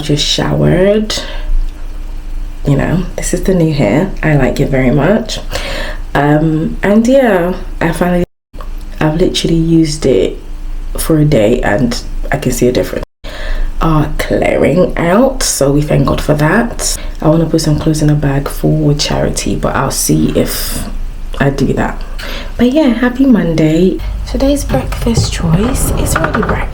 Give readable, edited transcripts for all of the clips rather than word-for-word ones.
I've just showered. You know, this is the new hair. I like it very much. And yeah, I've literally used it for a day and I can see a difference. Clearing out, so we thank God for that. I want to put some clothes in a bag for charity, but I'll see if I do that. But yeah, happy Monday. Today's breakfast choice is ready break.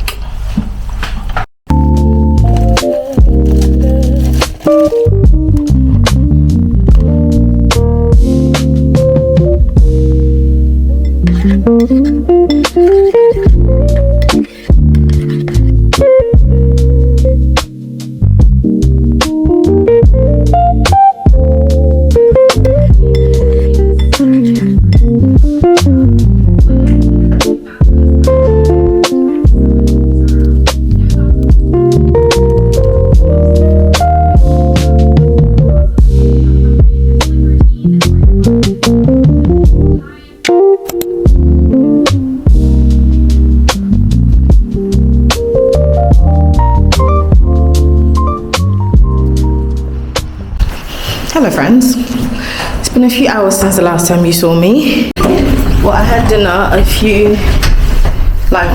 Hello friends, it's been a few hours since the last time you saw me. Well, I had dinner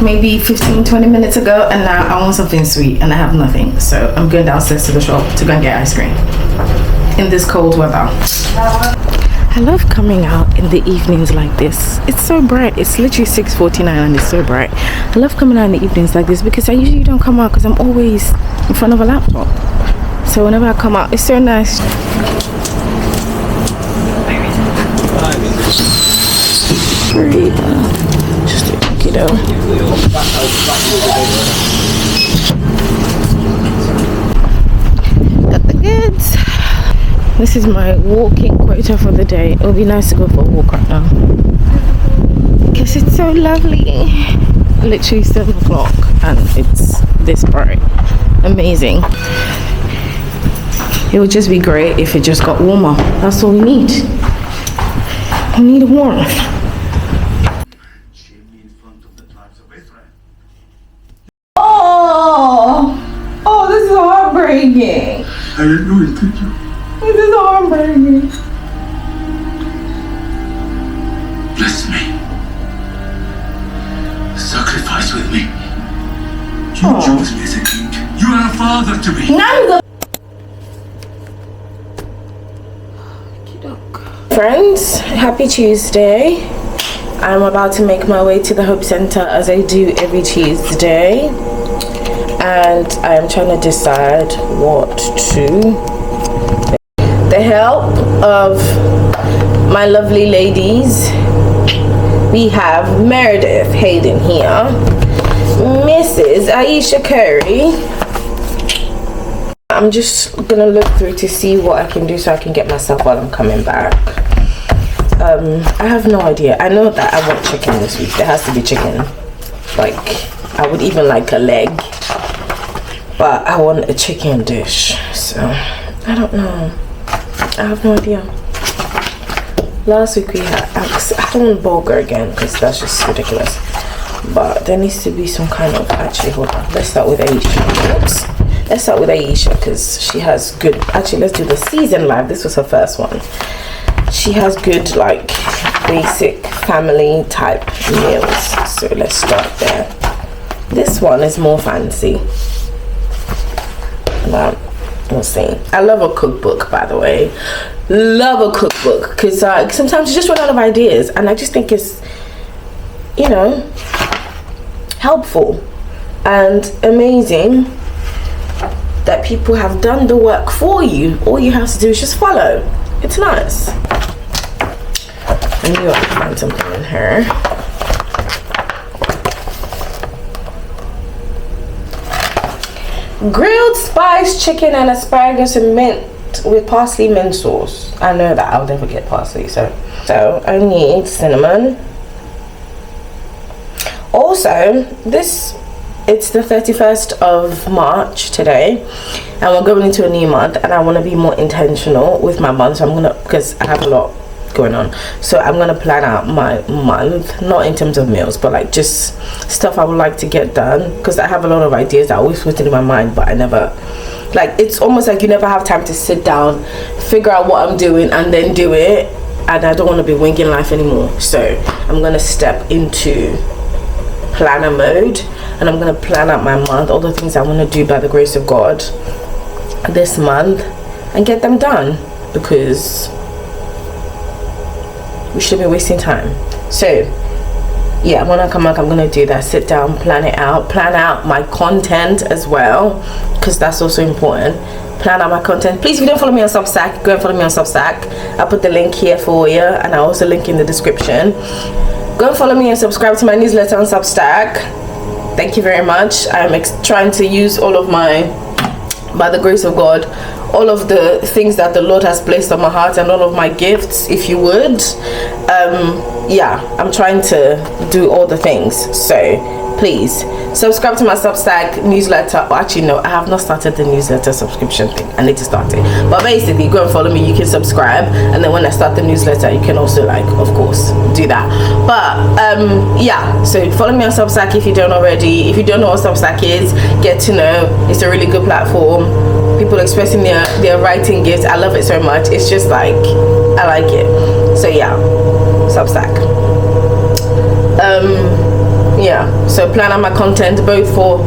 maybe 15-20 minutes ago, and now I want something sweet and I have nothing, so I'm going downstairs to the shop to go and get ice cream in this cold weather. I love coming out in the evenings like this. It's so bright. It's literally 6:49 and it's so bright. I love coming out in the evenings like this because I usually don't come out because I'm always in front of a laptop. So whenever I come out, it's so nice. Just a kiddo. Got the goods. This is my walking quota for the day. It would be nice to go for a walk right now because it's so lovely. Literally 7 o'clock and it's this bright. Amazing. It would just be great if it just got warmer. That's all we need. We need warmth. Oh, this is heartbreaking. I didn't know it, did you? This is heartbreaking. Bless me. Sacrifice with me. You chose me as a king. You are a father to me. Friends, happy Tuesday. I'm about to make my way to the Hope Center as I do every Tuesday, and I am trying to decide what to. The help of my lovely ladies, we have Meredith Hayden here, Mrs. Aisha Curry. I'm just gonna look through to see what I can do so I can get myself while I'm coming back. I have no idea. I know that I want chicken this week. There has to be chicken. Like, I would even like a leg, but I want a chicken dish. So I don't know. I have no idea. Last week we had, I don't want burger again because that's just ridiculous. But there needs to be some kind of, actually hold on. Let's start with Aisha. Oops. Let's start with Aisha because she has good, actually let's do the season live. This was her first one. She has good like basic family type meals. So let's start there. This one is more fancy. But we'll see. I love a cookbook, by the way. Love a cookbook because sometimes you just run out of ideas, and I just think it's, you know, helpful and amazing that people have done the work for you. All you have to do is just follow. It's nice. I knew I could find something in here. Grilled spiced chicken and asparagus and mint with parsley mint sauce. I know that I'll never get parsley, so I need cinnamon. Also, it's the 31st of March today, and we're going into a new month, and I want to be more intentional with my month. So I'm gonna, because I have a lot going on, so I'm gonna plan out my month, not in terms of meals, but like just stuff I would like to get done, because I have a lot of ideas that I always put in my mind, but I never Like, it's almost like you never have time to sit down, figure out what I'm doing, and then do it. And I don't want to be winging life anymore. So I'm gonna step into planner mode, and I'm gonna plan out my month, all the things I want to do by the grace of God this month, and get them done, because we shouldn't be wasting time. So yeah, when I come back, I'm gonna do that. Sit down, plan it out, plan out my content as well, because that's also important. Plan out my content. Please, if you don't follow me on Substack, go and follow me on Substack. I'll put the link here for you, and I'll also link in the description. Go and follow me and subscribe to my newsletter on Substack. Thank you very much. I'm trying to use all of my, by the grace of God, all of the things that the Lord has placed on my heart, and all of my gifts, if you would. Yeah, I'm trying to do all the things. So please subscribe to my Substack newsletter. Oh, actually no, I have not started the newsletter subscription thing. I need to start it. But basically, go and follow me. You can subscribe, and then when I start the newsletter, you can also, like, of course, do that. But yeah, so follow me on Substack if you don't already. If you don't know what Substack is, get to know. It's a really good platform. People expressing their writing gifts. I love it so much. It's just like, I like it. So yeah, Substack. Yeah, so plan out my content both for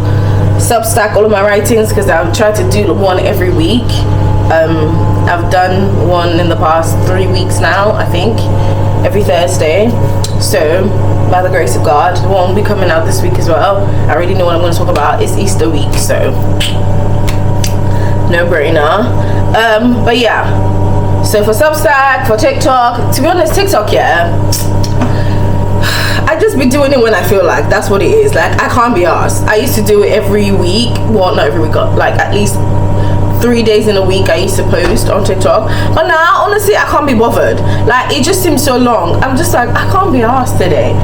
Substack, all of my writings, because I've tried to do one every week. I've done one in the past 3 weeks now, I think, every Thursday. So by the grace of God, one will be coming out this week as well. I already know what I'm going to talk about. It's Easter week, so no brainer. But yeah, so for Substack, for TikTok, to be honest, TikTok, yeah, I just be doing it when I feel like. That's what it is. Like, I can't be asked. I used to do it every week. Well, not every week, like at least 3 days in a week I used to post on TikTok. But now, honestly, I can't be bothered. Like, it just seems so long. I'm just like, I can't be asked today.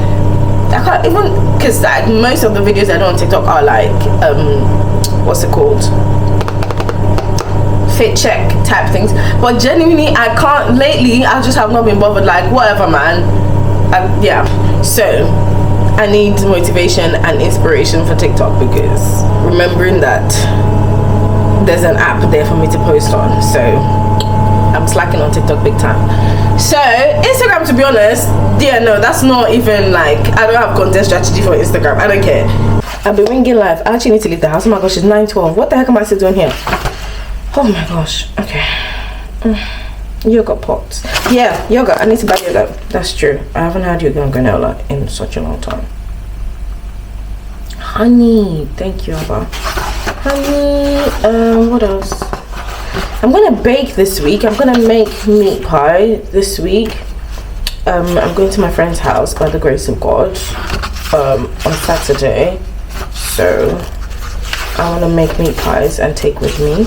I can't even, because like most of the videos I do on TikTok are like, what's it called? Fit check type things. But genuinely, I can't. Lately, I just have not been bothered. Like, whatever, man. Yeah, so I need motivation and inspiration for TikTok, because remembering that there's an app there for me to post on, so I'm slacking on TikTok big time. So Instagram, to be honest, yeah, no, that's not even like, I don't have content strategy for Instagram. I don't care. I've been ringing live. I actually need to leave the house. Oh my gosh, it's 9:12. What the heck am I still doing here? Oh my gosh. Okay. Yogurt pots. Yeah, yogurt. I need to buy yogurt. That's true. I haven't had yogurt and granola in such a long time. Honey. Thank you, Abba. Honey. What else? I'm gonna bake this week. I'm gonna make meat pie this week. I'm going to my friend's house by the grace of God on Saturday. So I want to make meat pies and take with me.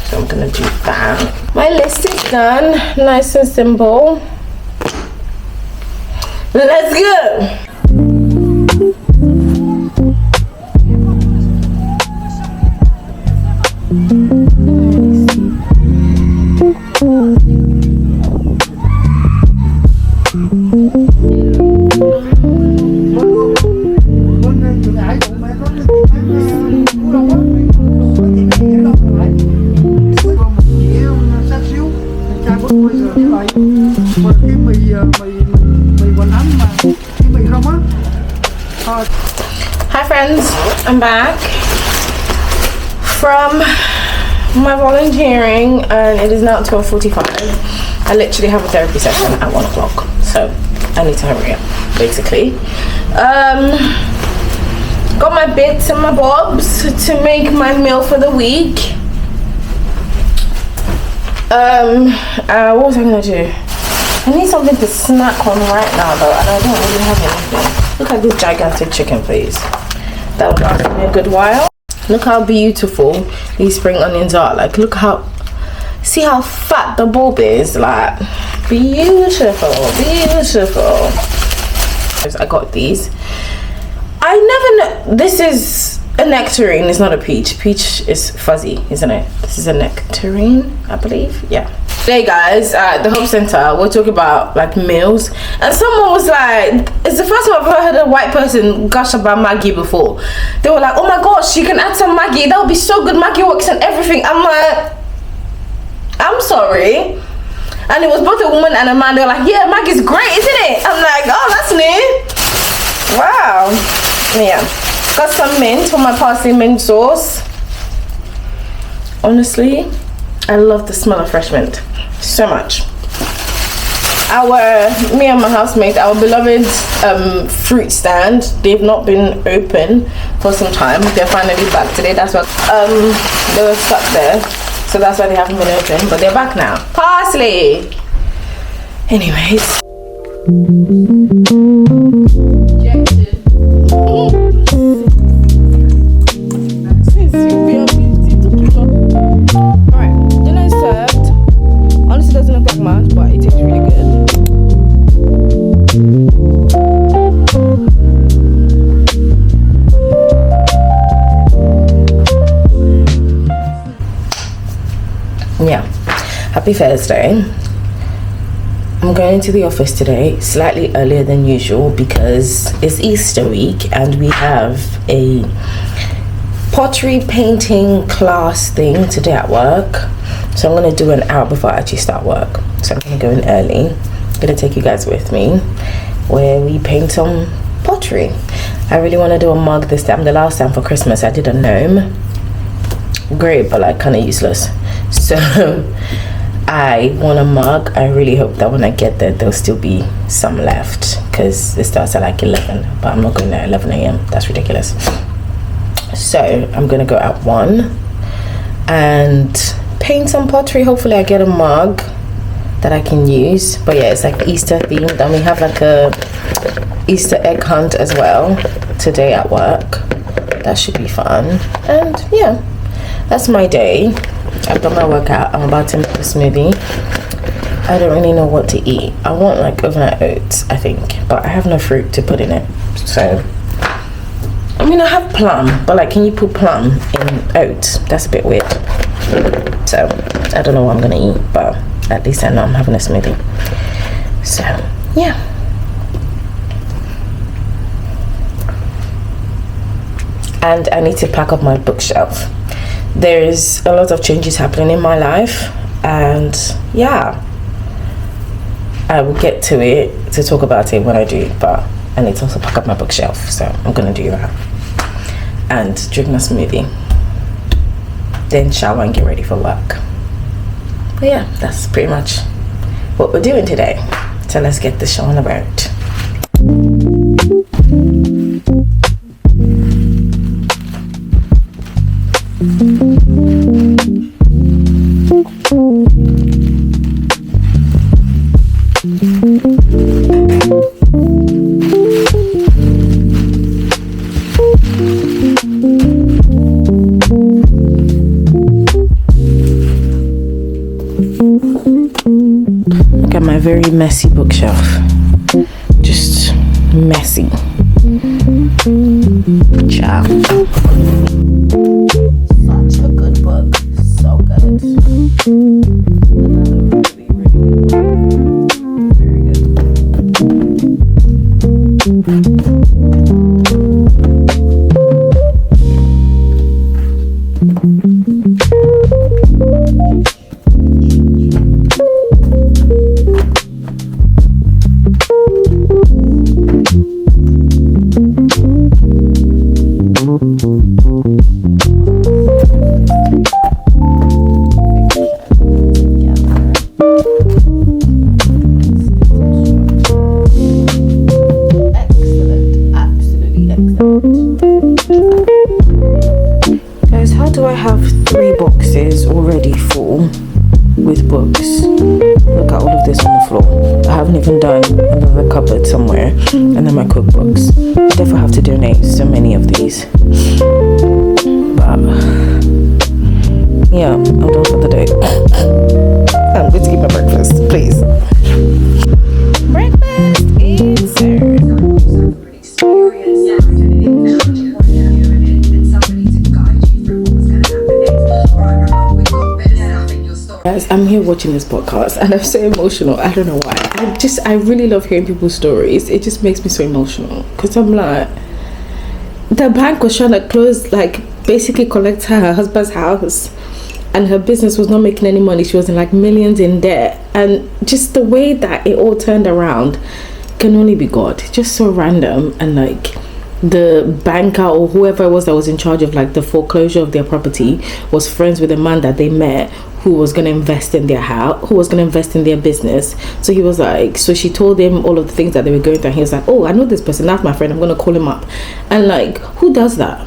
So I'm gonna do that. My list is done, nice and simple. Let's go. Hi friends, I'm back from my volunteering and it is now 12:45. I literally have a therapy session at 1 o'clock, so I need to hurry up basically. Got my bits and my bobs to make my meal for the week. What was I gonna do? I need something to snack on right now though, and I don't really have anything. Look at this gigantic chicken, please. That would last me a good while. Look how beautiful these spring onions are. Like, look how, see how fat the bulb is. Like, beautiful, beautiful. I got these. I never know. This is a nectarine. It's not a peach. Peach is fuzzy, isn't it? This is a nectarine, I believe. Yeah. Hey guys, at the Hope Center, we're talking about like meals, and someone was like, it's the first time I've ever heard a white person gush about Maggie before. They were like, oh my gosh, you can add some Maggie, that would be so good, Maggie works and everything. I'm like, I'm sorry. And it was both a woman and a man. They were like, yeah, Maggie's great, isn't it? I'm like, oh, that's new. Wow. Yeah, got some mint for my parsley mint sauce. Honestly, I love the smell of fresh mint so much. Me and my housemate, our beloved fruit stand, they've not been open for some time. They're finally back today. That's what they were stuck there, so that's why they haven't been open, but they're back now. Parsley. Anyways, but it tastes really good. Yeah, happy Thursday. I'm going to the office today slightly earlier than usual because it's Easter week and we have a pottery painting class thing today at work. So I'm going to do an hour before I actually start work. So I'm going to go in early. I'm going to take you guys with me where we paint some pottery. I really want to do a mug this time. The last time for Christmas I did a gnome. Great, but like kind of useless. So I want a mug. I really hope that when I get there there'll still be some left because it starts at like 11. But I'm not going there at 11 a.m. That's ridiculous. So I'm going to go at 1 and paint some pottery. Hopefully I get a mug that I can use. But yeah, it's like Easter themed, and we have like a Easter egg hunt as well today at work. That should be fun. And yeah, that's my day. I've done my workout. I'm about to make a smoothie. I don't really know what to eat. I want like overnight oats, I think, but I have no fruit to put in it. So I mean, I have plum, but like, can you put plum in oats? That's a bit weird. So I don't know what I'm gonna eat, but at least I know I'm having a smoothie. So yeah. And I need to pack up my bookshelf. There's a lot of changes happening in my life, and yeah, I will get to it to talk about it when I do, but I need to also pack up my bookshelf, so I'm gonna do that and drink my smoothie, then shower and get ready for work. But yeah, that's pretty much what we're doing today. So let's get the show on the road. Look at my very messy bookshelf. Just messy. Ciao. Such a good book. So good. Very good. Guys, how do I have 3 boxes already full with books? Look at all of this on the floor. I haven't even done another cupboard somewhere, and then my cookbooks. I definitely have to donate so many of these. But yeah, I'm done for the day. I'm going to eat my breakfast, please. Breakfast is served. Guys, I'm here watching this podcast and I'm so emotional. I don't know why. I really love hearing people's stories. It just makes me so emotional because I'm like, the bank was trying to close, like basically collect her husband's house, and her business was not making any money. She was in like millions in debt, and just the way that it all turned around can only be God. Just so random. And like the banker or whoever it was that was in charge of like the foreclosure of their property was friends with a man that they met who was going to invest in their house, who was going to invest in their business. So he was like, so she told him all of the things that they were going through, and he was like, oh, I know this person, that's my friend, I'm going to call him up. And like, who does that?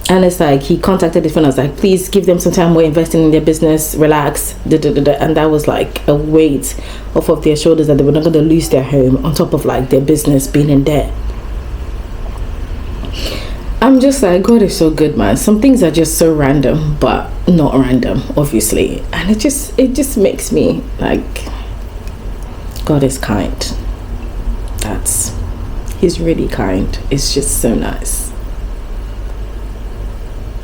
And it's like, he contacted his friend, I was like, please give them some time, we're investing in their business, relax, and that was like a weight off of their shoulders that they were not going to lose their home on top of like their business being in debt. I'm just like, God is so good, man. Some things are just so random, but not random, obviously. And it just makes me like, God is kind. He's really kind. It's just so nice.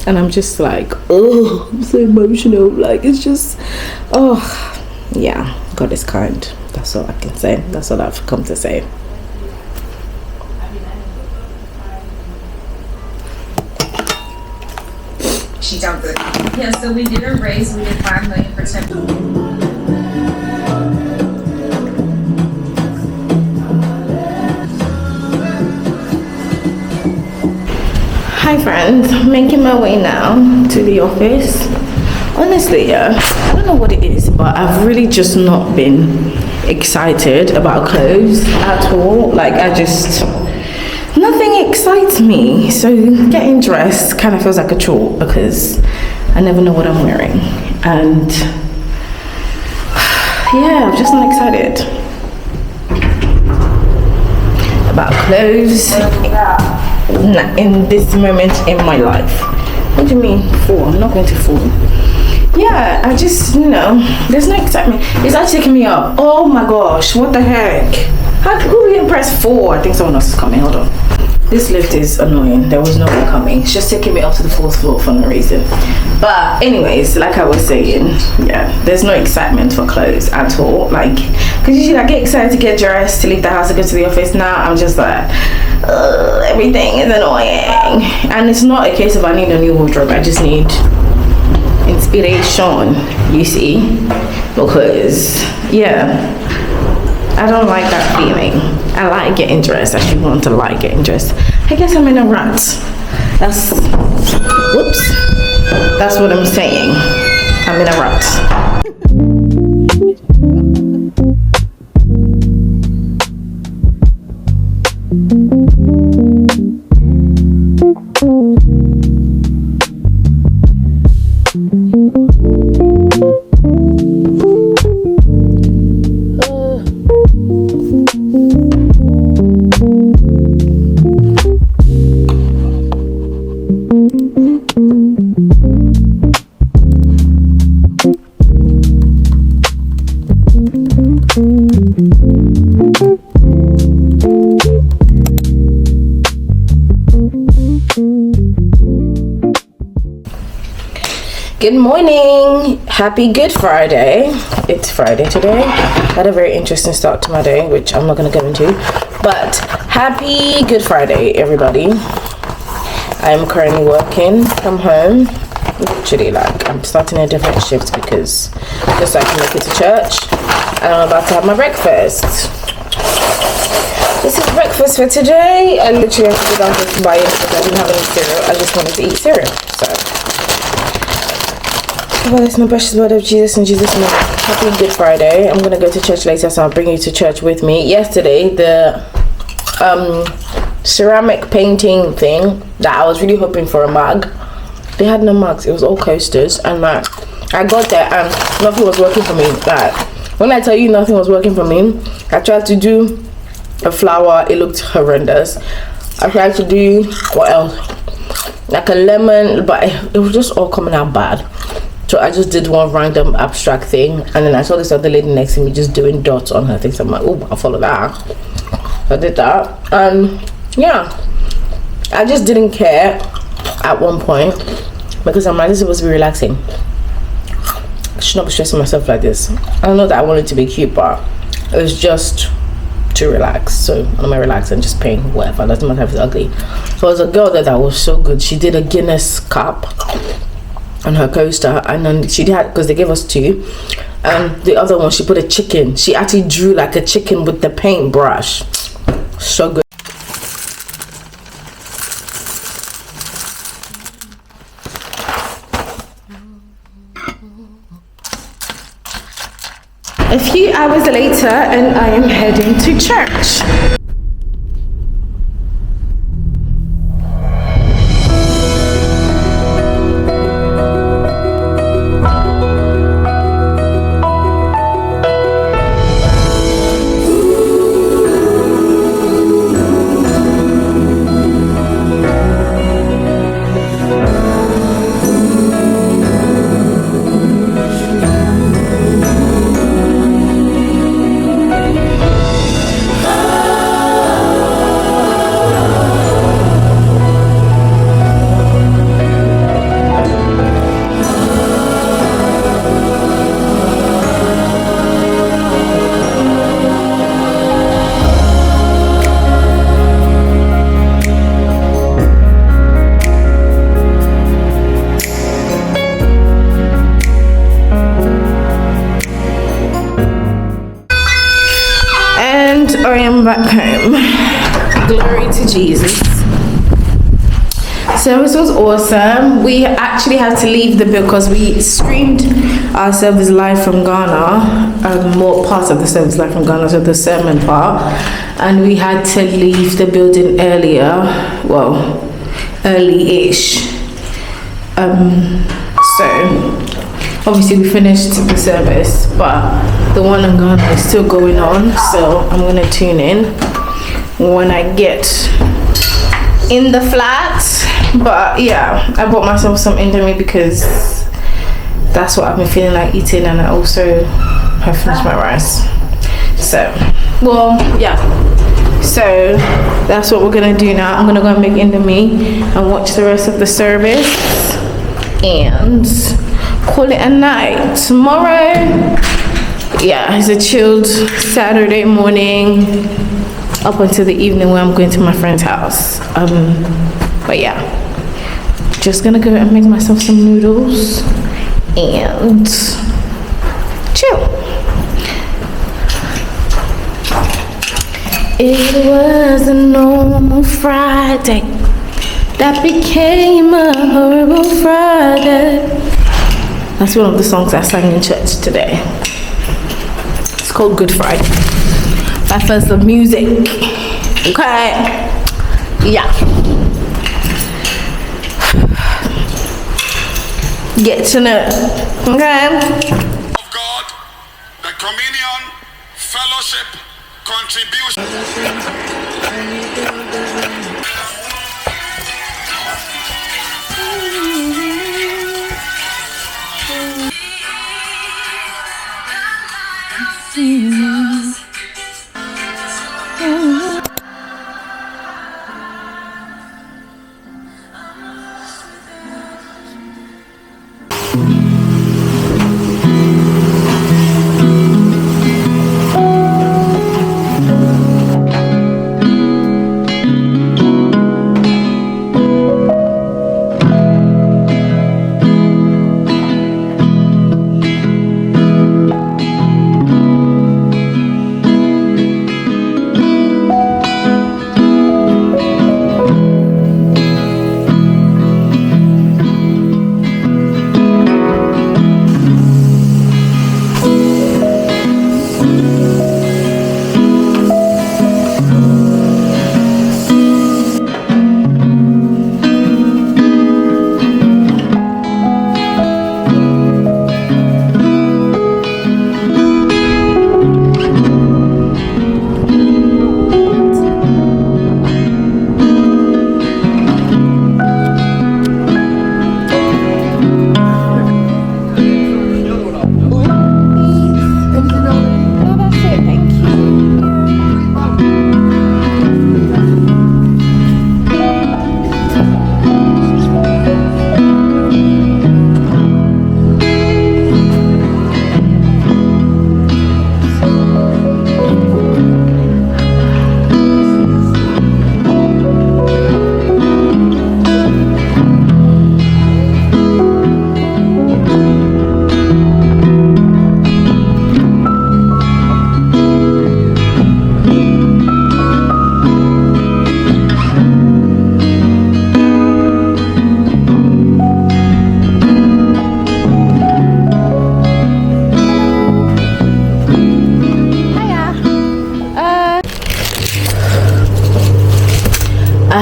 And I'm just like, oh, I'm so emotional. Like, it's just, oh, yeah, God is kind. That's all I can say. That's all I've come to say. She jumped it. Yeah, so we did a raise. We did $5 million for 10. Hi friends, I'm making my way now to the office. Honestly, yeah, I don't know what it is, but I've really just not been excited about clothes at all. Like, nothing excites me. So getting dressed kind of feels like a chore because I never know what I'm wearing. And yeah, I'm just not excited about clothes in this moment in my life. What do you mean fall? I'm not going to fall. Yeah, I just, there's no excitement. It's actually taking me up. Oh my gosh, what the heck? Who really pressed 4? I think someone else is coming. Hold on. This lift is annoying. There was no one coming. It's just taking me up to the 4th floor for no reason. But anyways, like I was saying, yeah, there's no excitement for clothes at all. Like, because usually I get excited to get dressed, to leave the house, to go to the office. Now I'm just like, everything is annoying. And it's not a case of I need a new wardrobe. I just need inspiration, you see, because yeah, I don't like that feeling. I like getting dressed. I should want to like getting dressed. I guess I'm in a rut. That's what I'm saying. I'm in a rut. Good morning, happy Good Friday. It's Friday today. Had a very interesting start to my day, which I'm not going to go into, but happy Good Friday, everybody. I'm currently working from home. Literally, like, I'm starting a different shift because just so I can make it to church, and I'm about to have my breakfast. This is breakfast for today. I literally had to go downstairs to buy it because I didn't have any cereal. I just wanted to eat cereal, so well, it's my precious blood of Jesus and Jesus' name. Happy Good Friday. I'm gonna go to church later, so I'll bring you to church with me. Yesterday, the ceramic painting thing that I was really hoping for a mug, they had no mugs. It was all coasters, and like I got there and nothing was working for me. Like when I tell you nothing was working for me, I tried to do a flower. It looked horrendous. I tried to do what else? Like a lemon, but it was just all coming out bad. So I just did one random abstract thing, and then I saw this other lady next to me just doing dots on her things. So I'm like, oh, I'll follow that. So I did that, and yeah, I just didn't care at one point because I'm like, this is supposed to be relaxing. I should not be stressing myself like this. I know that I wanted to be cute, but it was just to relax. So I'm gonna relax and just paint whatever. Doesn't matter if it's ugly. So there's a girl there that was so good. She did a Guinness cup on her coaster, and then she had, because they gave us 2, and the other one she put a chicken. She actually drew like a chicken with the paintbrush. So good. A few hours later, and I am heading to church. I am back home. Glory to Jesus. Service was awesome. We actually had to leave the building because we streamed our service live from Ghana, more parts of the service live from Ghana, so the sermon part, and we had to leave the building earlier, well, early-ish. So obviously we finished the service, but the one in Ghana is still going on, so I'm gonna tune in when I get in the flat. But yeah, I bought myself some Indomie because that's what I've been feeling like eating, and I also have finished my rice. So, well, yeah. So that's what we're gonna do now. I'm gonna go and make Indomie and watch the rest of the service and call it a night. Tomorrow, yeah, it's a chilled Saturday morning up until the evening where I'm going to my friend's house. But yeah, just gonna go and make myself some noodles and chill. It was a normal Friday that became a horrible Friday. That's one of the songs I sang in church today. It's called Good Friday by First of Music. Okay, yeah. Get to know, okay? Of God, the communion, fellowship, contribution.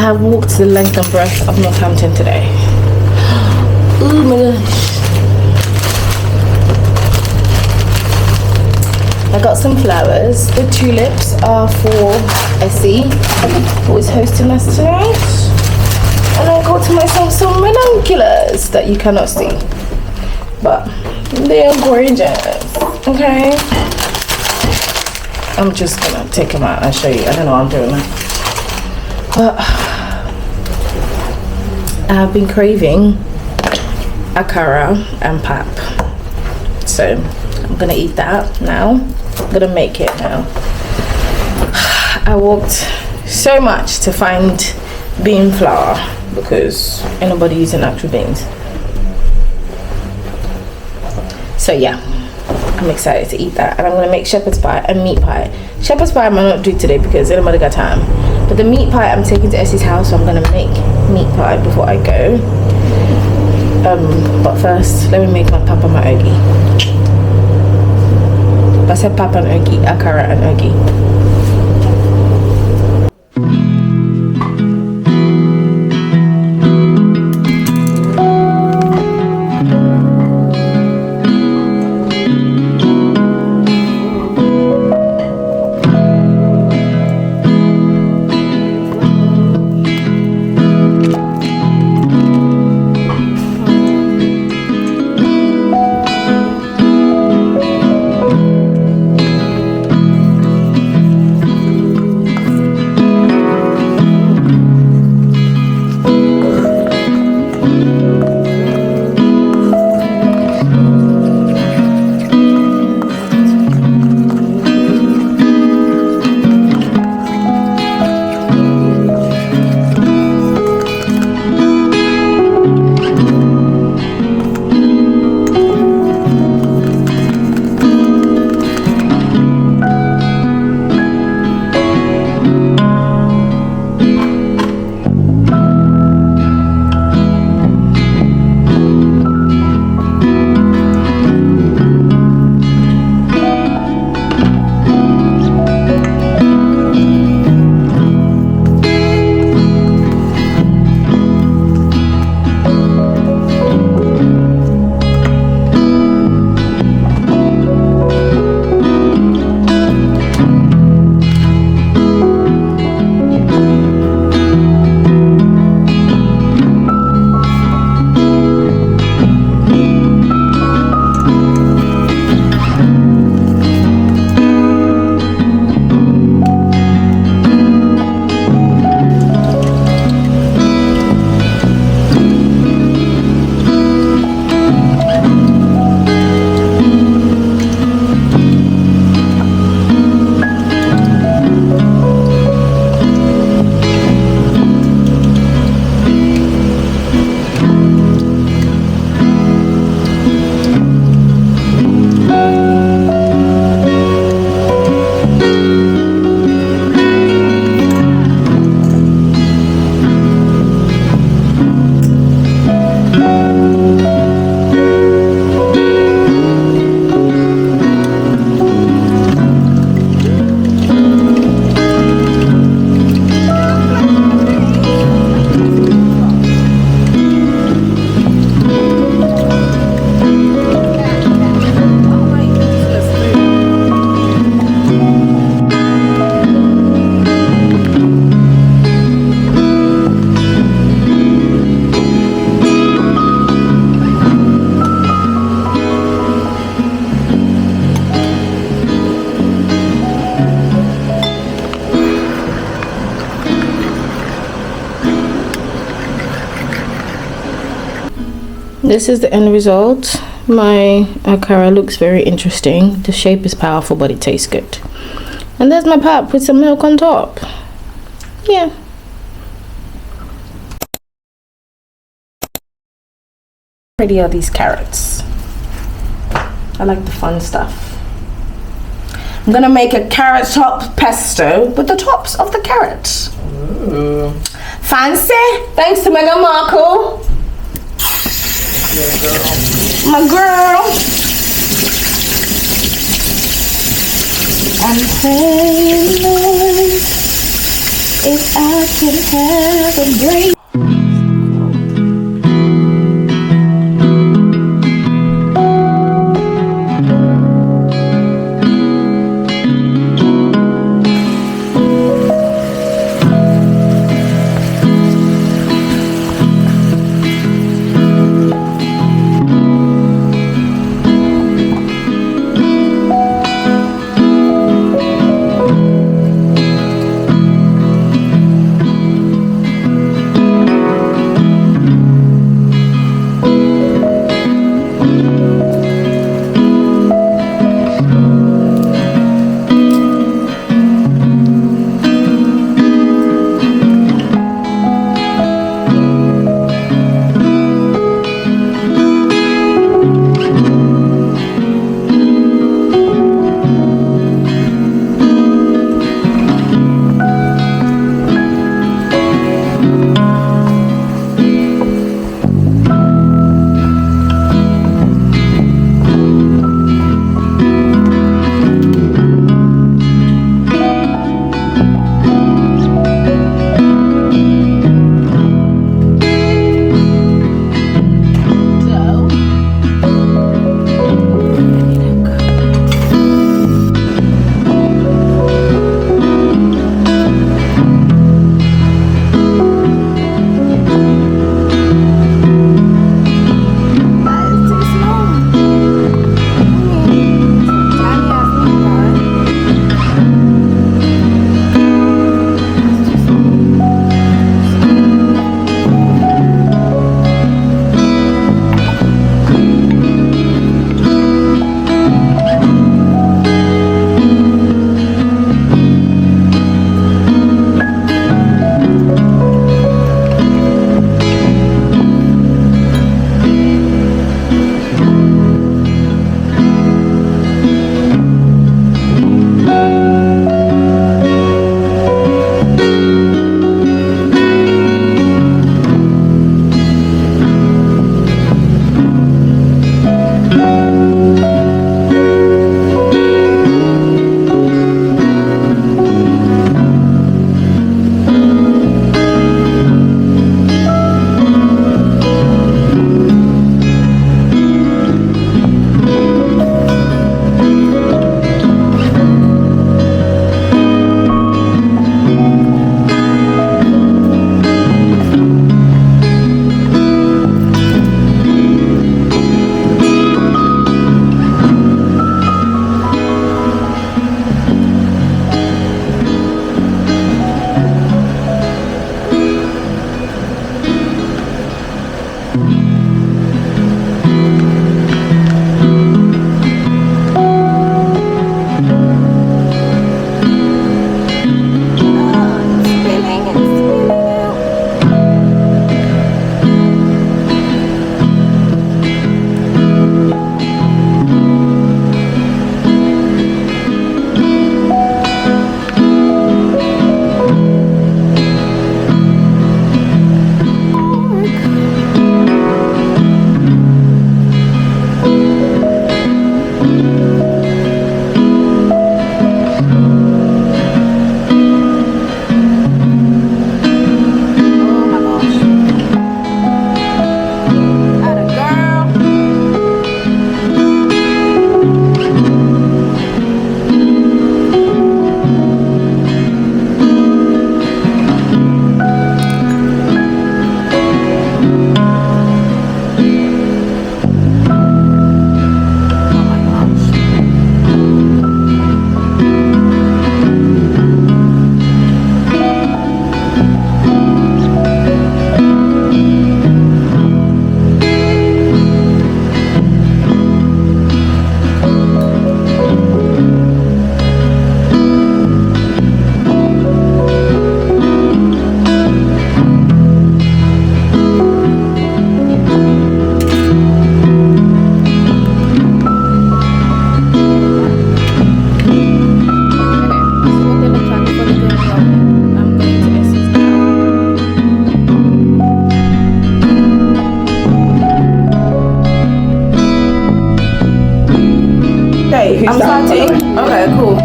have walked the length and breadth of Northampton today. Oh my gosh. I got some flowers. The tulips are for Essie, who is hosting us tonight. And I got myself some ranunculus that you cannot see. But they are gorgeous. Okay. I'm just gonna take them out and show you. I don't know what I'm doing now. But I've been craving akara and pap. So I'm gonna eat that now. I'm gonna make it now. I walked so much to find bean flour because ain't nobody using actual beans. So yeah, I'm excited to eat that. And I'm gonna make shepherd's pie and meat pie. Shepherd's pie I might not do today because ain't nobody got time. But the meat pie I'm taking to Essie's house, so I'm gonna make meat pie before I go. But first, let me make my papa my ogi. I said papa and ogi, akara and ogi. This is the end result. My akara looks very interesting. The shape is powerful, but it tastes good. And there's my pap with some milk on top. Yeah. Pretty are these carrots. I like the fun stuff. I'm gonna make a carrot top pesto with the tops of the carrots. Ooh. Fancy? Thanks to Meghan Markle. Yeah, girl. My girl. I'm praying, Lord, If I can have a break. Okay, I'm starting. Okay, cool.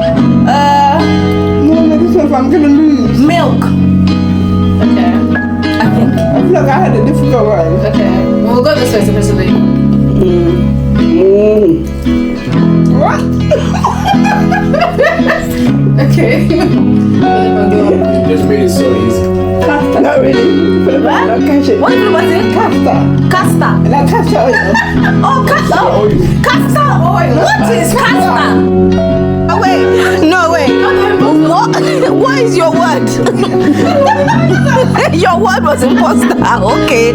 No, this one I'm gonna lose. Milk. like I had a difficult one. Okay. Well, we'll go this way supposedly. What? Okay. You just made it so easy. Casta. Not really. What? What was it? Casta. Castor. Like castor oil. Oh, castor. Castor oil. What is castor? Oh, wait. No, wait. What is your word? Your word was imposter. Okay.